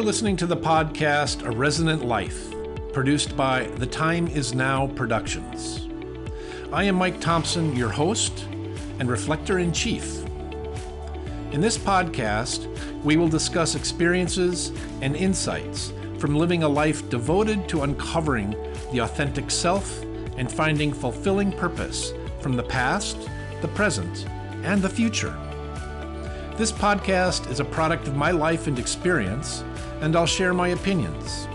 listening to the podcast A Resonant Life, produced by The Time Is Now Productions. I am Mike Thompson, your host and Reflector-in-Chief. In this podcast, we will discuss experiences and insights from living a life devoted to uncovering the authentic self and finding fulfilling purpose from the past, the present, and the future. This podcast is a product of my life and experience, and I'll share my opinions.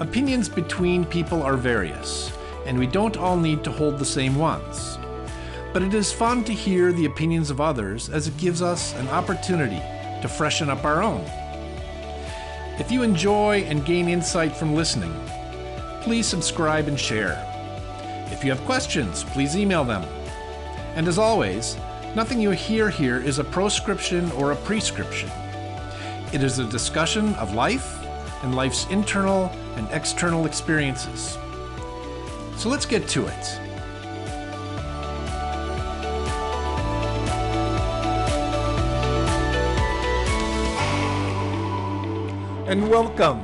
Opinions between people are various, and we don't all need to hold the same ones. But it is fun to hear the opinions of others as it gives us an opportunity to freshen up our own. If you enjoy and gain insight from listening, please subscribe and share. If you have questions, please email them. And as always, nothing you hear here is a proscription or a prescription. It is a discussion of life and life's internal and external experiences. So let's get to it. And welcome.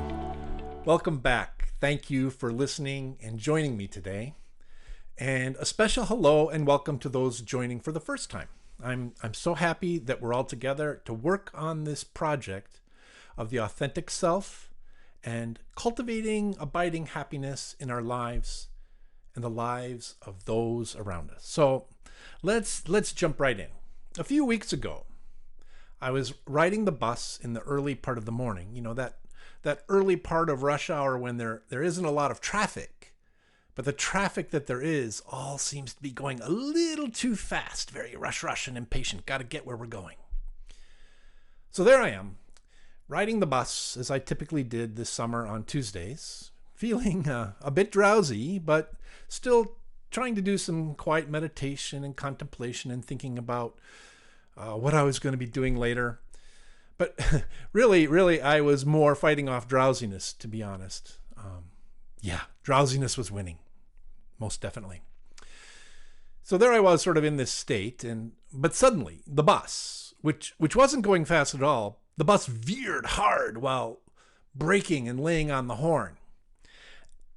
Welcome back. Thank you for listening and joining me today. And a special hello and welcome to those joining for the first time. I'm so happy that we're all together to work on this project of the authentic self and cultivating abiding happiness in our lives and the lives of those around us. So let's jump right in. A few weeks ago, I was riding the bus in the early part of the morning, that early part of rush hour when there isn't a lot of traffic. But the traffic that there is all seems to be going a little too fast, very rush and impatient. Got to get where we're going. So there I am, riding the bus as I typically did this summer on Tuesdays, feeling a bit drowsy, but still trying to do some quiet meditation and contemplation and thinking about what I was going to be doing later. But really, I was more fighting off drowsiness, to be honest. Drowsiness was winning, most definitely. So there I was sort of in this state, but suddenly the bus, which wasn't going fast at all, the bus veered hard while braking and laying on the horn.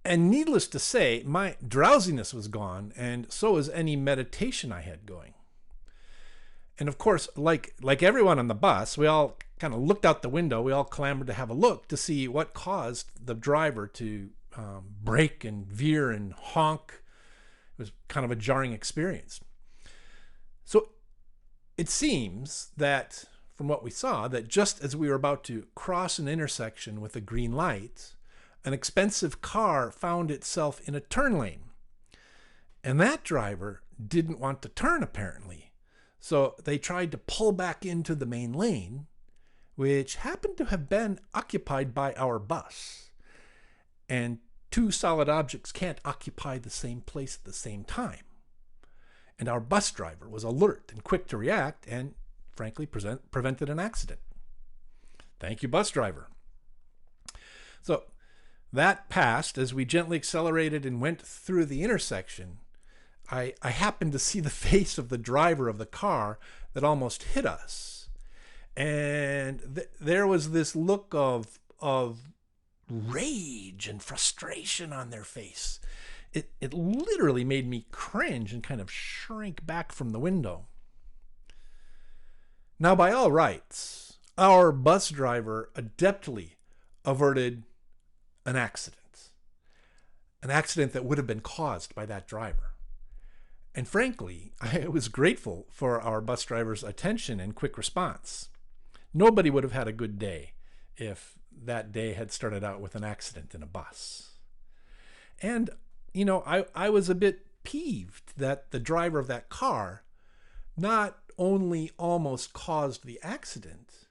And needless to say, my drowsiness was gone, and so was any meditation I had going. And of course, like everyone on the bus, we all kind of looked out the window. We all clamored to have a look to see what caused the driver to brake and veer and honk. It was kind of a jarring experience. So it seems that, from what we saw, that just as we were about to cross an intersection with a green light, an expensive car found itself in a turn lane. And that driver didn't want to turn, apparently. So they tried to pull back into the main lane, which happened to have been occupied by our bus. And two solid objects can't occupy the same place at the same time. And our bus driver was alert and quick to react and, frankly, prevented an accident. Thank you, bus driver. So that passed as we gently accelerated and went through the intersection. I happened to see the face of the driver of the car that almost hit us. And there was this look of rage and frustration on their face. It literally made me cringe and kind of shrink back from the window. Now, by all rights, our bus driver adeptly averted an accident that would have been caused by that driver. And frankly, I was grateful for our bus driver's attention and quick response. Nobody would have had a good day if that day had started out with an accident in a bus. And, I was a bit peeved that the driver of that car not only almost caused the accident,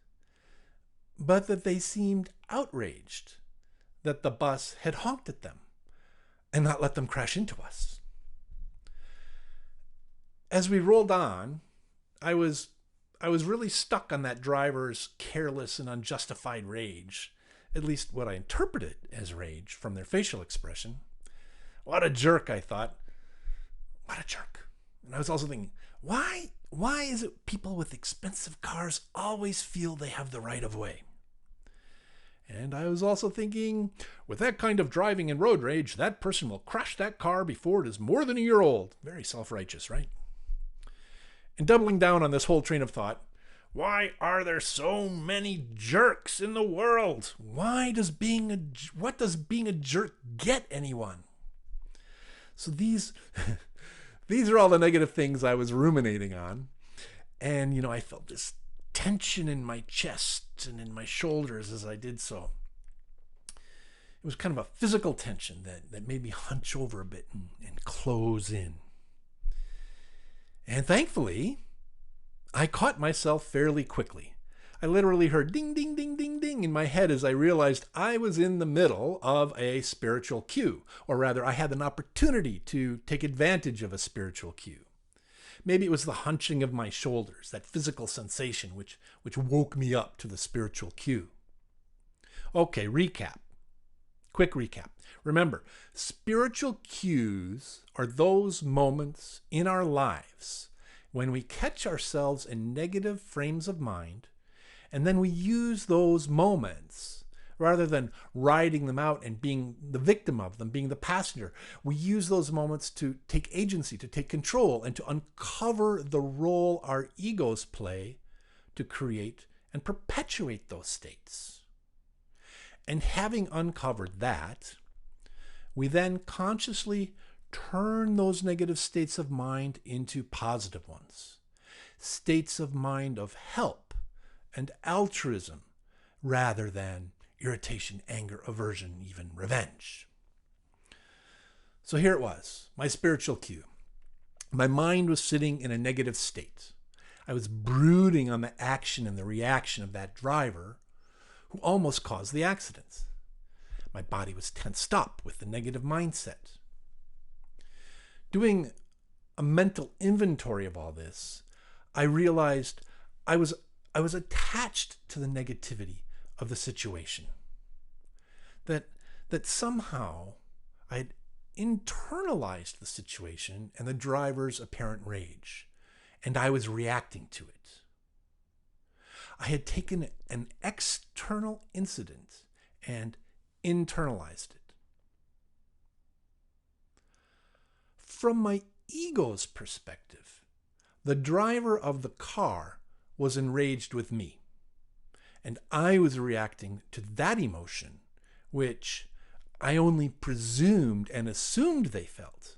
but that they seemed outraged that the bus had honked at them and not let them crash into us. As we rolled on, I was really stuck on that driver's careless and unjustified rage, at least what I interpreted as rage from their facial expression. What a jerk, I thought. What a jerk. And I was also thinking, why is it people with expensive cars always feel they have the right of way? And I was also thinking, with that kind of driving and road rage, that person will crash that car before it is more than a year old. Very self-righteous, right? And doubling down on this whole train of thought, why are there so many jerks in the world? What does being a jerk get anyone? So these are all the negative things I was ruminating on. And, I felt this tension in my chest and in my shoulders as I did so. It was kind of a physical tension that made me hunch over a bit and close in. And thankfully, I caught myself fairly quickly. I literally heard ding, ding, ding, ding, ding in my head as I realized I was in the middle of a spiritual cue, or rather, I had an opportunity to take advantage of a spiritual cue. Maybe it was the hunching of my shoulders, that physical sensation which woke me up to the spiritual cue. Okay, recap. Quick recap. Remember, spiritual cues are those moments in our lives when we catch ourselves in negative frames of mind, and then we use those moments, rather than riding them out and being the victim of them, being the passenger, we use those moments to take agency, to take control, and to uncover the role our egos play to create and perpetuate those states. And having uncovered that, we then consciously turn those negative states of mind into positive ones. States of mind of help and altruism, rather than irritation, anger, aversion, even revenge. So here it was, my spiritual cue. My mind was sitting in a negative state. I was brooding on the action and the reaction of that driver who almost caused the accident. My body was tensed up with the negative mindset. Doing a mental inventory of all this, I realized I was attached to the negativity of the situation. That somehow I had internalized the situation and the driver's apparent rage, and I was reacting to it. I had taken an external incident and internalized it. From my ego's perspective, the driver of the car was enraged with me, and I was reacting to that emotion, which I only presumed and assumed they felt.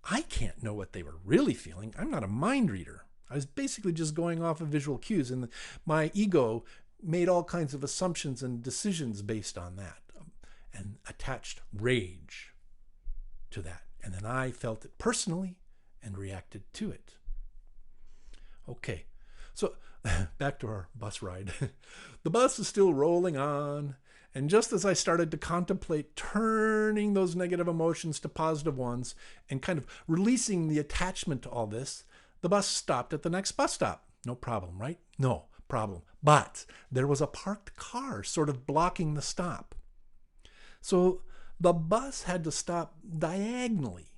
I can't know what they were really feeling. I'm not a mind reader. I was basically just going off of visual cues, and my ego made all kinds of assumptions and decisions based on that, and attached rage to that. And then I felt it personally and reacted to it. Okay, so back to our bus ride. The bus is still rolling on, and just as I started to contemplate turning those negative emotions to positive ones and kind of releasing the attachment to all this, the bus stopped at the next bus stop. No problem, right? No problem. But there was a parked car sort of blocking the stop. So the bus had to stop diagonally,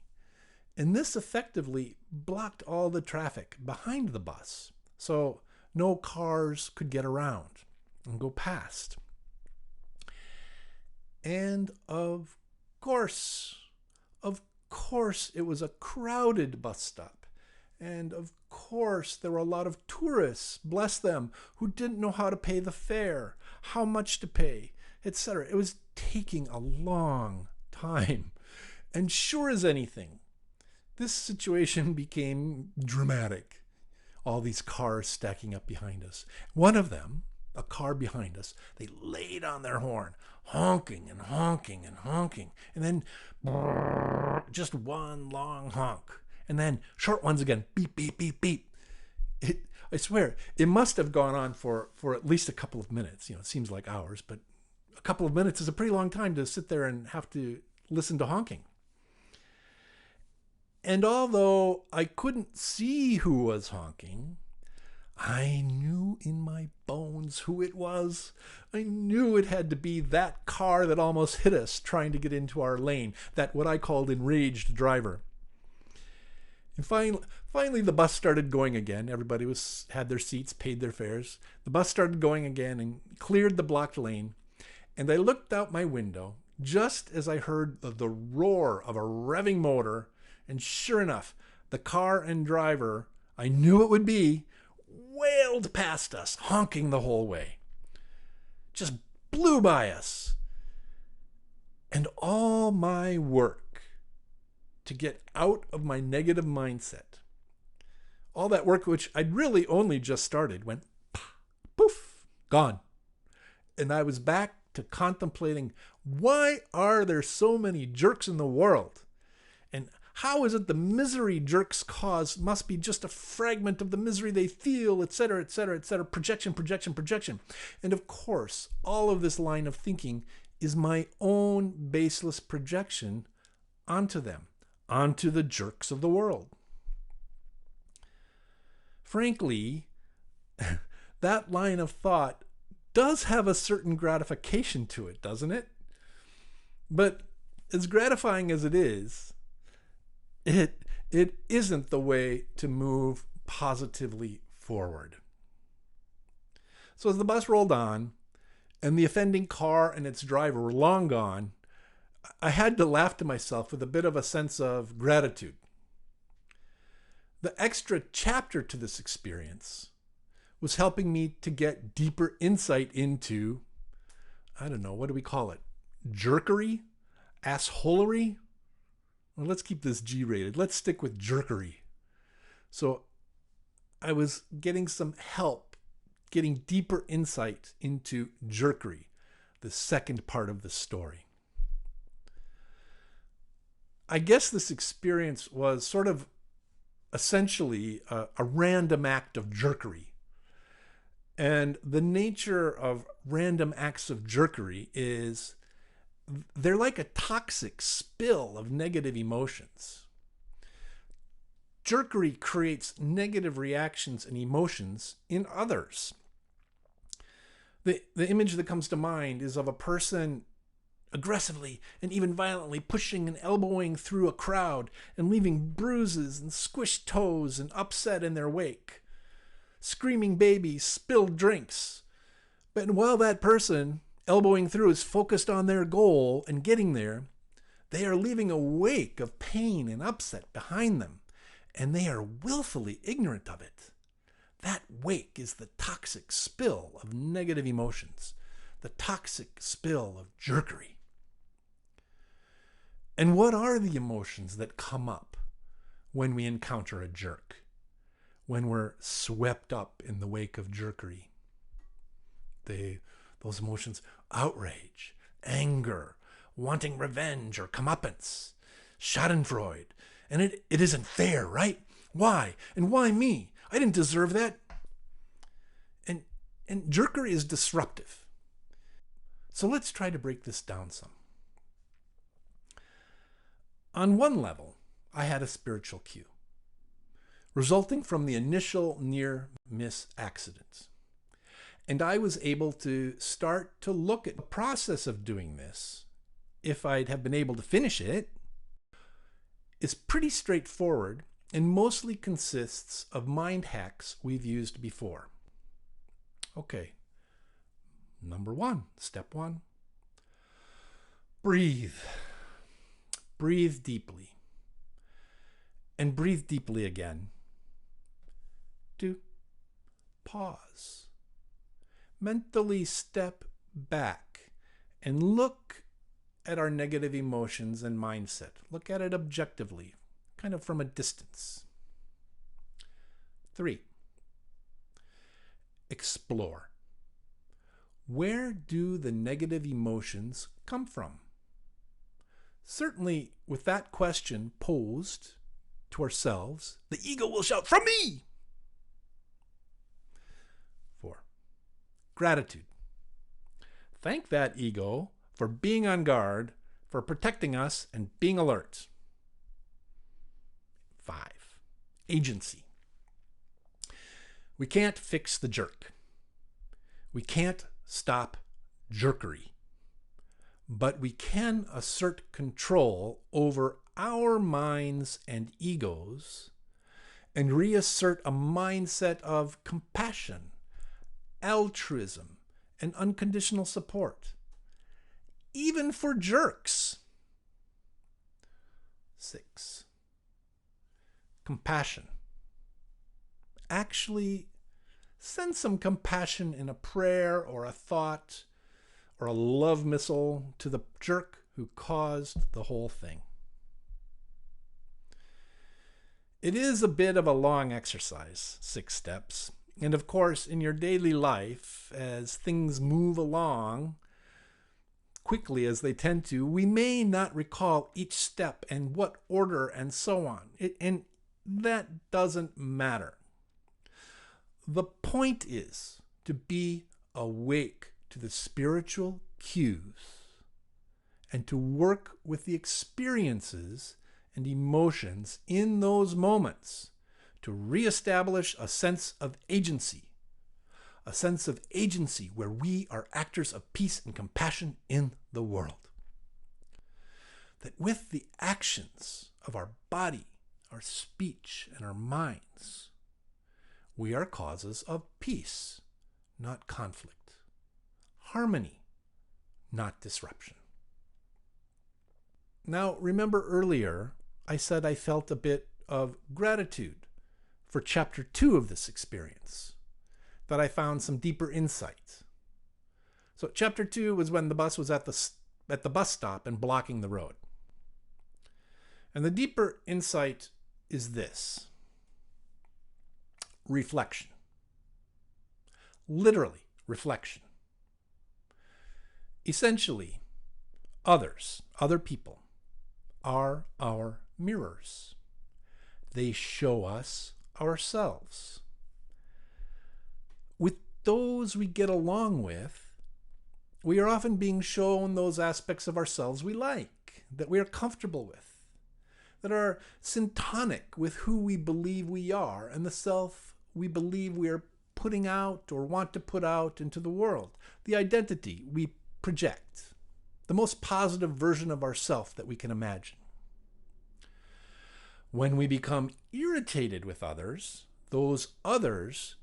and this effectively blocked all the traffic behind the bus. So no cars could get around and go past. And of course, it was a crowded bus stop. And of course, there were a lot of tourists, bless them, who didn't know how to pay the fare, how much to pay, etc. It was taking a long time. And sure as anything, this situation became dramatic. All these cars stacking up behind us. One of them, a car behind us, they laid on their horn, honking and honking and honking. And then just one long honk. And then short ones again, beep, beep, beep, beep. I swear, it must have gone on for at least a couple of minutes. It seems like hours, but a couple of minutes is a pretty long time to sit there and have to listen to honking. And although I couldn't see who was honking, I knew in my bones who it was. I knew it had to be that car that almost hit us trying to get into our lane, that what I called enraged driver. And finally, the bus started going again. Everybody had their seats, paid their fares. The bus started going again and cleared the blocked lane. And I looked out my window just as I heard the roar of a revving motor. And sure enough, the car and driver I knew it would be wailed past us, honking the whole way. Just blew by us. And all my work to get out of my negative mindset, all that work which I'd really only just started, went poof, gone. And I was back to contemplating, why are there so many jerks in the world? And how is it the misery jerks cause must be just a fragment of the misery they feel, etc., etc., etc., projection, projection, projection. And of course, all of this line of thinking is my own baseless projection onto them, onto the jerks of the world. Frankly, that line of thought does have a certain gratification to it, doesn't it? But as gratifying as it is, it isn't the way to move positively forward. So as the bus rolled on and the offending car and its driver were long gone, I had to laugh to myself with a bit of a sense of gratitude. The extra chapter to this experience was helping me to get deeper insight into, I don't know, what do we call it? Jerkery? Assholery? Well, let's keep this G-rated. Let's stick with jerkery. So I was getting some help, getting deeper insight into jerkery, the second part of the story. I guess this experience was sort of essentially a random act of jerkery. And the nature of random acts of jerkery is they're like a toxic spill of negative emotions. Jerkery creates negative reactions and emotions in others. The image that comes to mind is of a person aggressively and even violently pushing and elbowing through a crowd and leaving bruises and squished toes and upset in their wake. Screaming babies, spilled drinks. But while that person elbowing through is focused on their goal and getting there, they are leaving a wake of pain and upset behind them, and they are willfully ignorant of it. That wake is the toxic spill of negative emotions, the toxic spill of jerkery. And what are the emotions that come up when we encounter a jerk? When we're swept up in the wake of jerkery? Those emotions: outrage, anger, wanting revenge or comeuppance, schadenfreude. And it isn't fair, right? Why? And why me? I didn't deserve that. And jerkery is disruptive. So let's try to break this down some. On one level, I had a spiritual cue, resulting from the initial near-miss accident. And I was able to start to look at the process of doing this, if I'd have been able to finish it, is pretty straightforward and mostly consists of mind hacks we've used before. Okay, step one, breathe. Breathe deeply. And breathe deeply again. 2, pause. Mentally step back and look at our negative emotions and mindset. Look at it objectively, kind of from a distance. 3, explore. Where do the negative emotions come from? Certainly, with that question posed to ourselves, the ego will shout, "From me!" 4, gratitude. Thank that ego for being on guard, for protecting us and being alert. 5, agency. We can't fix the jerk. We can't stop jerkery. But we can assert control over our minds and egos and reassert a mindset of compassion, altruism, and unconditional support, even for jerks. 6. Compassion. Actually, send some compassion in a prayer or a thought or a love missile to the jerk who caused the whole thing. It is a bit of a long exercise, 6 steps. And of course, in your daily life, as things move along quickly as they tend to, we may not recall each step and what order and so on. And that doesn't matter. The point is to be awake to the spiritual cues and to work with the experiences and emotions in those moments to reestablish a sense of agency where we are actors of peace and compassion in the world. That with the actions of our body, our speech, and our minds, we are causes of peace, not conflict, harmony, not disruption. Now, remember earlier, I said I felt a bit of gratitude for chapter 2 of this experience, that I found some deeper insight. So chapter 2 was when the bus was at the bus stop and blocking the road. And the deeper insight is this: reflection. Literally, reflection. Essentially, other people, are our mirrors. They show us ourselves. With those we get along with, we are often being shown those aspects of ourselves we like, that we are comfortable with, that are syntonic with who we believe we are and the self we believe we are putting out or want to put out into the world, the identity we project, the most positive version of ourself that we can imagine. When we become irritated with others, those others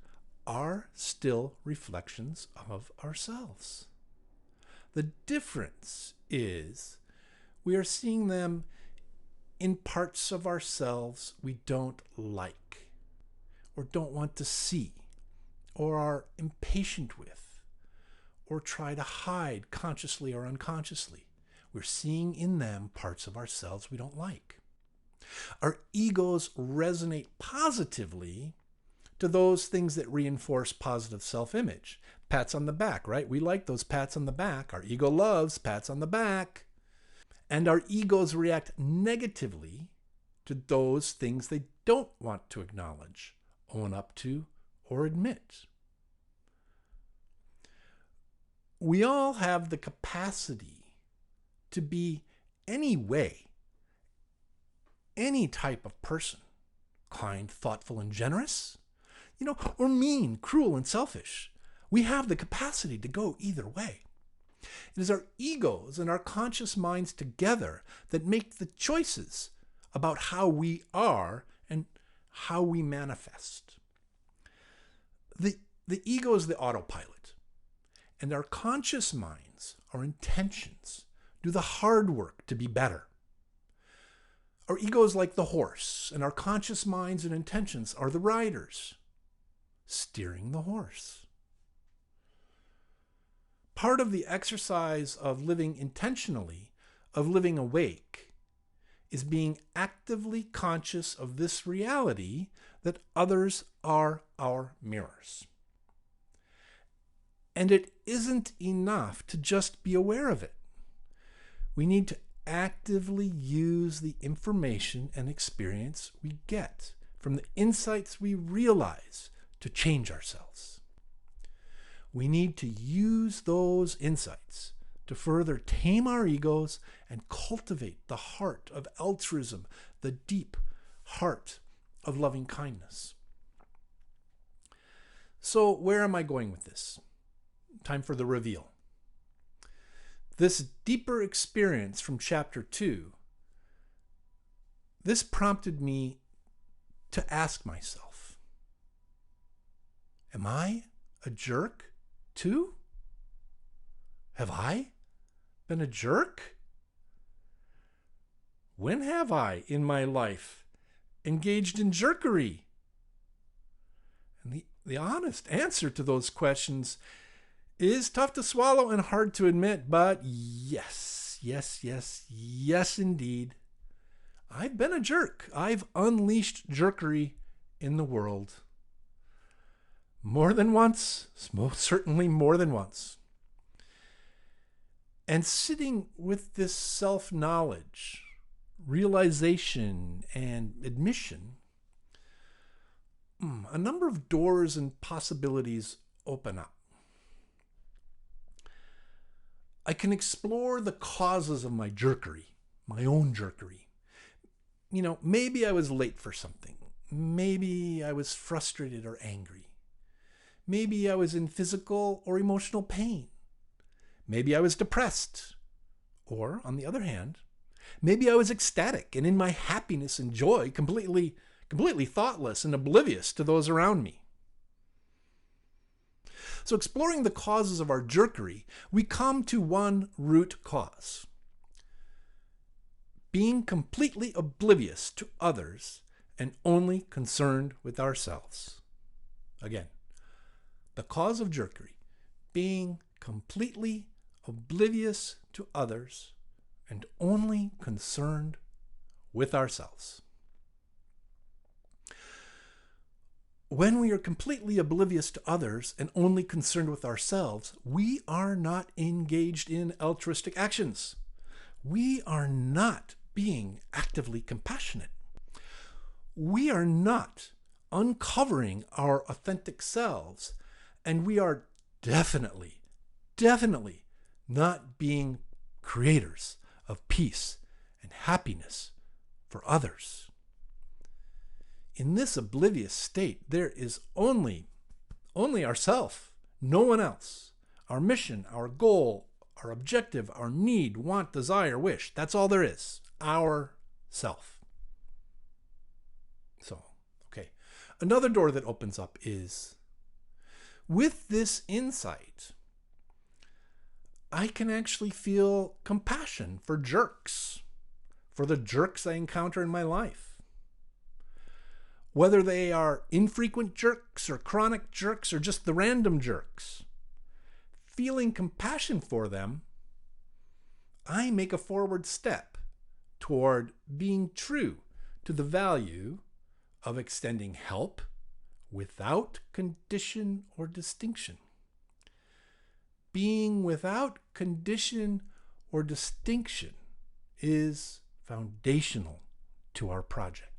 are still reflections of ourselves. The difference is we are seeing them in parts of ourselves we don't like, or don't want to see, or are impatient with, or try to hide consciously or unconsciously. We're seeing in them parts of ourselves we don't like. Our egos resonate positively to those things that reinforce positive self-image. Pats on the back, right? We like those pats on the back. Our ego loves pats on the back. And our egos react negatively to those things they don't want to acknowledge, own up to, or admit. We all have the capacity to be any way, any type of person, kind, thoughtful, and generous, or mean, cruel, and selfish. We have the capacity to go either way. It is our egos and our conscious minds together that make the choices about how we are and how we manifest. The ego is the autopilot, and our conscious minds, our intentions, do the hard work to be better. Our ego is like the horse, and our conscious minds and intentions are the riders, steering the horse. Part of the exercise of living intentionally, of living awake, is being actively conscious of this reality that others are our mirrors. And it isn't enough to just be aware of it. We need to actively use the information and experience we get from the insights we realize to change ourselves. We need to use those insights to further tame our egos and cultivate the heart of altruism, the deep heart of loving kindness. So, where am I going with this? Time for the reveal. This deeper experience from chapter 2, this prompted me to ask myself, am I a jerk too? Have I been a jerk? When have I in my life engaged in jerkery? And the honest answer to those questions is tough to swallow and hard to admit, but yes, indeed. I've been a jerk. I've unleashed jerkery in the world. More than once, most certainly more than once. And sitting with this self-knowledge, realization, and admission, a number of doors and possibilities open up. I can explore the causes of my jerkery, my own jerkery. Maybe I was late for something. Maybe I was frustrated or angry. Maybe I was in physical or emotional pain. Maybe I was depressed. Or, on the other hand, maybe I was ecstatic and in my happiness and joy, completely thoughtless and oblivious to those around me. So exploring the causes of our jerkery, we come to one root cause. Being completely oblivious to others and only concerned with ourselves. Again, the cause of jerkery, being completely oblivious to others and only concerned with ourselves. When we are completely oblivious to others and only concerned with ourselves, we are not engaged in altruistic actions. We are not being actively compassionate. We are not uncovering our authentic selves, and we are definitely not being creators of peace and happiness for others. In this oblivious state, there is only ourself, no one else. Our mission, our goal, our objective, our need, want, desire, wish. That's all there is. Our self. So, okay. Another door that opens up is, with this insight, I can actually feel compassion for jerks, for the jerks I encounter in my life. Whether they are infrequent jerks or chronic jerks or just the random jerks, feeling compassion for them, I make a forward step toward being true to the value of extending help without condition or distinction. Being without condition or distinction is foundational to our project.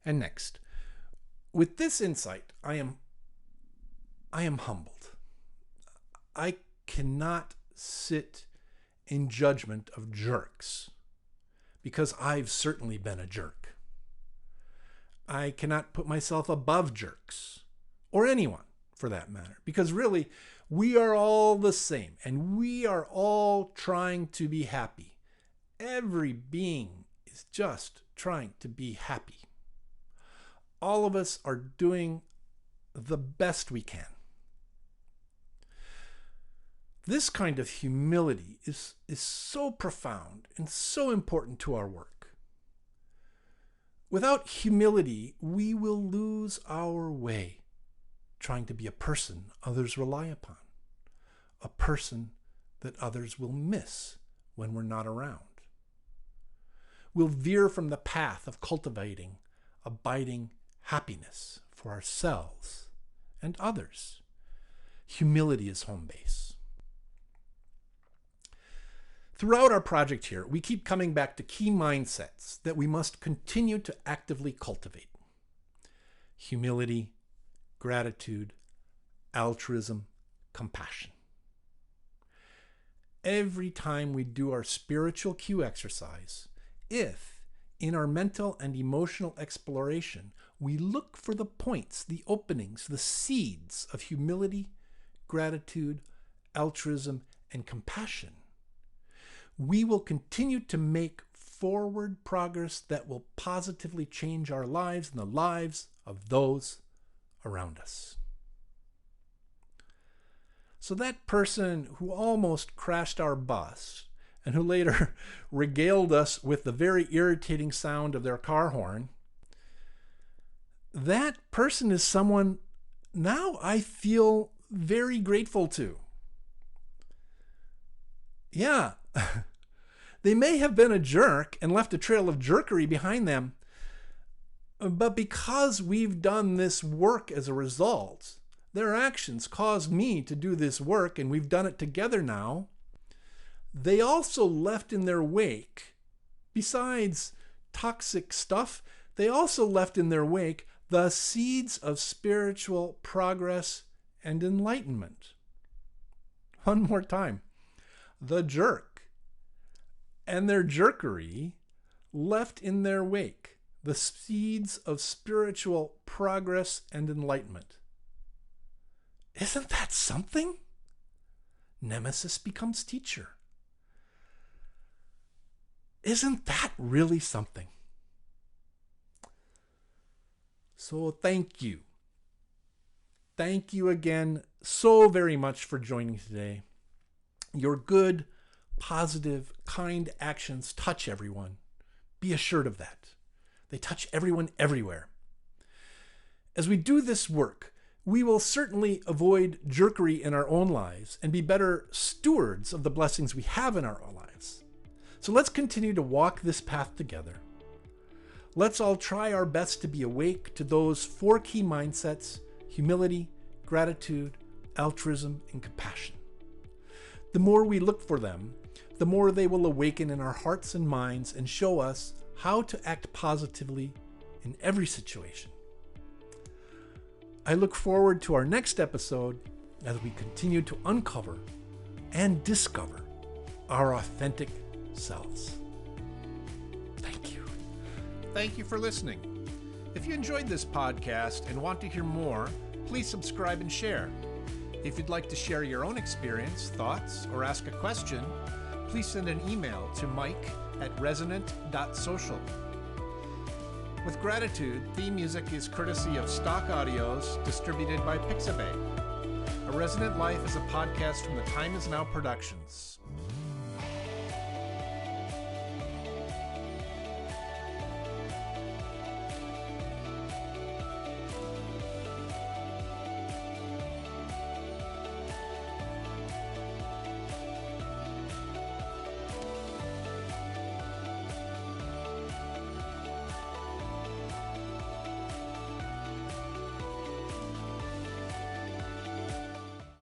And next, with this insight, I am humbled. I cannot sit in judgment of jerks because I've certainly been a jerk. I cannot put myself above jerks, or anyone for that matter, because really we are all the same and we are all trying to be happy. Every being is just trying to be happy. All of us are doing the best we can. This kind of humility is so profound and so important to our work. Without humility, we will lose our way trying to be a person others rely upon, a person that others will miss when we're not around. We'll veer from the path of cultivating abiding happiness for ourselves and others. Humility is home base. Throughout our project here, we keep coming back to key mindsets that we must continue to actively cultivate. Humility, gratitude, altruism, compassion. Every time we do our spiritual cue exercise, if in our mental and emotional exploration, we look for the points, the openings, the seeds of humility, gratitude, altruism, and compassion, we will continue to make forward progress that will positively change our lives and the lives of those around us. So that person who almost crashed our bus and who later regaled us with the very irritating sound of their car horn, that person is someone now I feel very grateful to. Yeah, they may have been a jerk and left a trail of jerkery behind them, but because we've done this work as a result, their actions caused me to do this work, and we've done it together now. They also left in their wake, besides toxic stuff, they also left in their wake the seeds of spiritual progress and enlightenment. One more time. The jerk and their jerkery left in their wake the seeds of spiritual progress and enlightenment. Isn't that something? Nemesis becomes teacher. Isn't that really something? So thank you. Thank you again so very much for joining today. Your good, positive, kind actions touch everyone. Be assured of that. They touch everyone everywhere. As we do this work, we will certainly avoid jerkery in our own lives and be better stewards of the blessings we have in our own lives. So let's continue to walk this path together. Let's all try our best to be awake to those 4 key mindsets: humility, gratitude, altruism, and compassion. The more we look for them, the more they will awaken in our hearts and minds and show us how to act positively in every situation. I look forward to our next episode as we continue to uncover and discover our authentic selves. Thank you. Thank you for listening. If you enjoyed this podcast and want to hear more, please subscribe and share. If you'd like to share your own experience, thoughts, or ask a question, please send an email to mike@resonant.social. With gratitude, theme music is courtesy of Stock Audios, distributed by Pixabay. A Resonant Life is a podcast from the Time Is Now Productions.